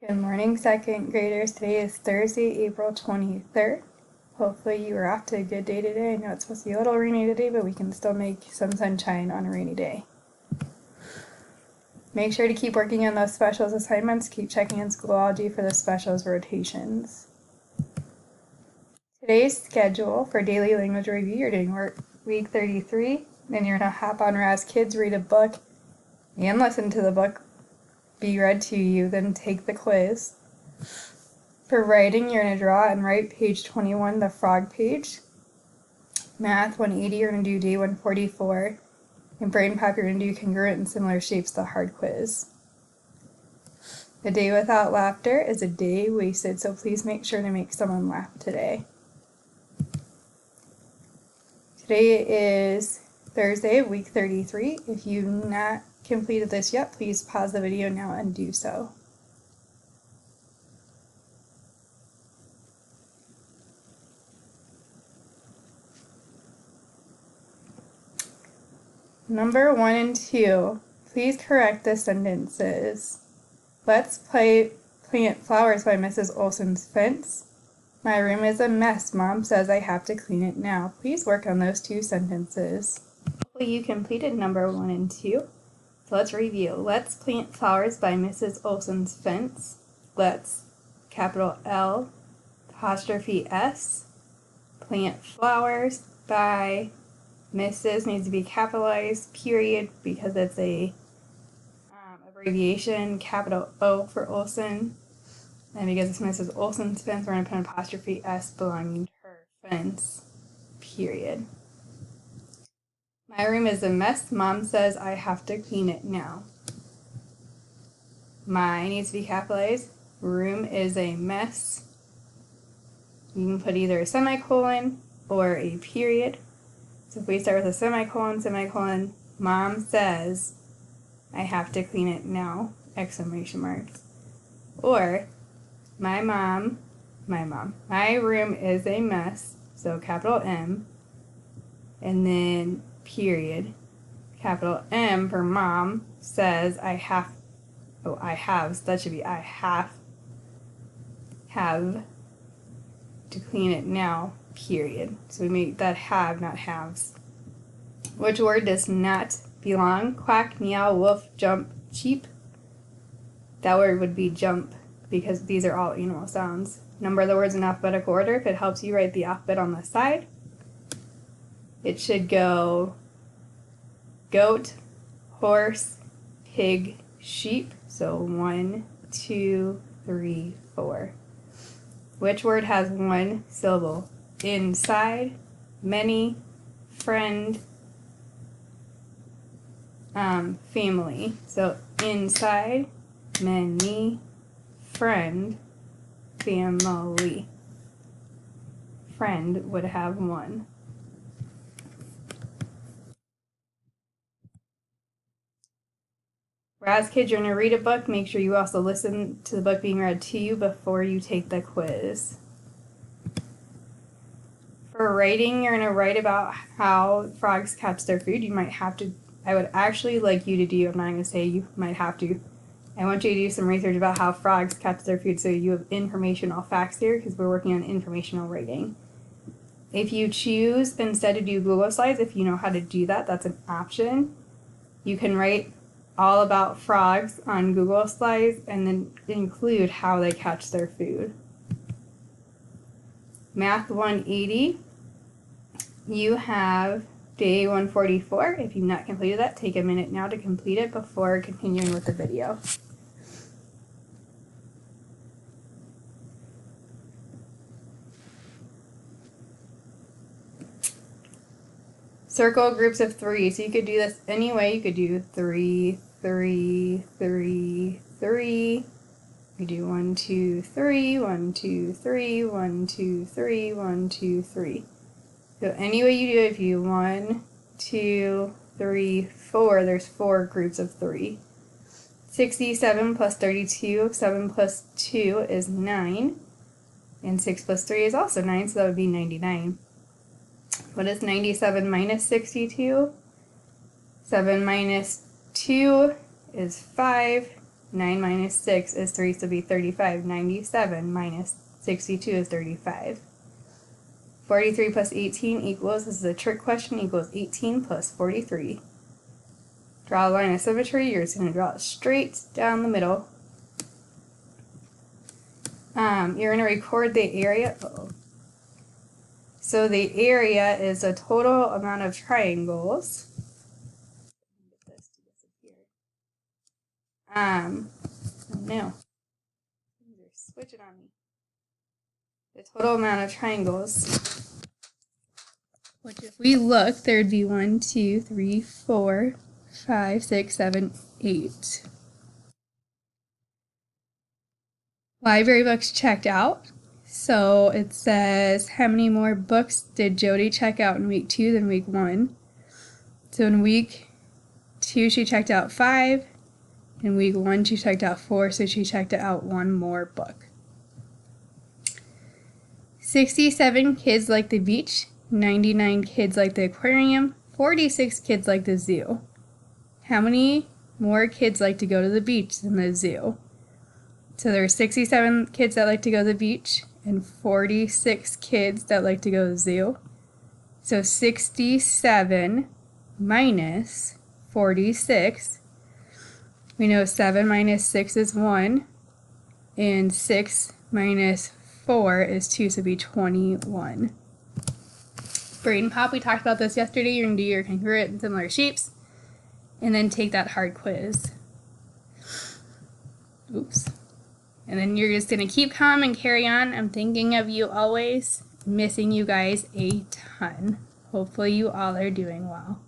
Good morning, second graders. Today is Thursday, April 23rd. Hopefully you are off to a good day today. I know it's supposed to be a little rainy today, but we can still make some sunshine on a rainy day. Make sure to keep working on those specials assignments. Keep checking in Schoology for the specials rotations. Today's schedule for daily language review, you're doing work week 33. Then you're going to hop on Raz Kids, read a book, and listen to the book be read to you, then take the quiz. For writing, you're going to draw and write page 21, the frog page. Math 180, you're going to do day 144. And brain pop, you're going to do congruent and similar shapes, the hard quiz. A day without laughter is a day wasted, so please make sure to make someone laugh today. Today is Thursday, week 33. If you've not completed this yet, please pause the video now and do so. Number 1 and 2, please correct the sentences. Let's plant flowers by Mrs. Olson's fence. My room is a mess. Mom says I have to clean it now. Please work on those two sentences. Hopefully you completed number 1 and 2. So let's review. Let's plant flowers by Mrs. Olson's fence. Let's, capital L, apostrophe S, plant flowers by Mrs. needs to be capitalized, period, because it's a abbreviation, capital O for Olson. And because it's Mrs. Olson's fence, we're going to put an apostrophe S belonging to her fence, period. My room is a mess. Mom says I have to clean it now. My needs to be capitalized. Room is a mess. You can put either a semicolon or a period. So if we start with a semicolon, semicolon, Mom says I have to clean it now, exclamation marks. Or my room is a mess, so capital M, and then period, capital M for Mom says I have to clean it now, period. So we make that have, not haves. Which word does not belong? Quack, meow, wolf, jump, cheep. That word would be jump, because these are all animal sounds. Number the words in alphabetical order. If it helps you, write the alphabet on the side. It should go goat, horse, pig, sheep. So 1, 2, 3, 4. Which word has one syllable? Inside, many, friend, family. So inside, many, friend, family. Friend would have one. As kids, you're going to read a book. Make sure you also listen to the book being read to you before you take the quiz. For writing, you're going to write about how frogs catch their food. You might have to, I would actually like you to do, I'm not going to say you might have to. I want you to do some research about how frogs catch their food so you have informational facts here, because we're working on informational writing. If you choose instead to do Google Slides, if you know how to do that, that's an option. You can write all about frogs on Google Slides and then include how they catch their food. Math 180, you have day 144. If you've not completed that, take a minute now to complete it before continuing with the video. Circle groups of 3. So you could do this any way. You could do 3, 3, 3, 3. You do 1, 2, 3, 1, 2, 3, 1, 2, 3, 1, 2, 3. So any way you do it, if you 1, 2, 3, 4, there's 4 groups of 3. 67 plus 32, 7 plus 2 is 9. And 6 plus 3 is also 9, so that would be 99. What is 97 minus 62? 7 minus 2 is 5. 9 minus 6 is 3, so it'll be 35. 97 minus 62 is 35. 43 plus 18 equals, this is a trick question, equals 18 plus 43. Draw a line of symmetry. You're just going to draw it straight down the middle. You're going to record the area. So the area is the total amount of triangles. Get this to disappear. Oh no. They're switching on me. The total amount of triangles, which if we look, there'd be 1, 2, 3, 4, 5, 6, 7, 8. Library books checked out. So it says, how many more books did Jody check out in week 2 than week 1? So in week 2, she checked out 5. In week 1, she checked out 4, so she checked out 1 more book. 67 kids like the beach, 99 kids like the aquarium, 46 kids like the zoo. How many more kids like to go to the beach than the zoo? So there are 67 kids that like to go to the beach and 46 kids that like to go to the zoo. So 67 minus 46. We know 7 minus 6 is 1, and 6 minus 4 is 2, so it'd be 21. Brain pop, we talked about this yesterday. You're going to do your congruent and similar shapes, and then take that hard quiz. Oops. And then you're just going to keep calm and carry on. I'm thinking of you always, missing you guys a ton. Hopefully you all are doing well.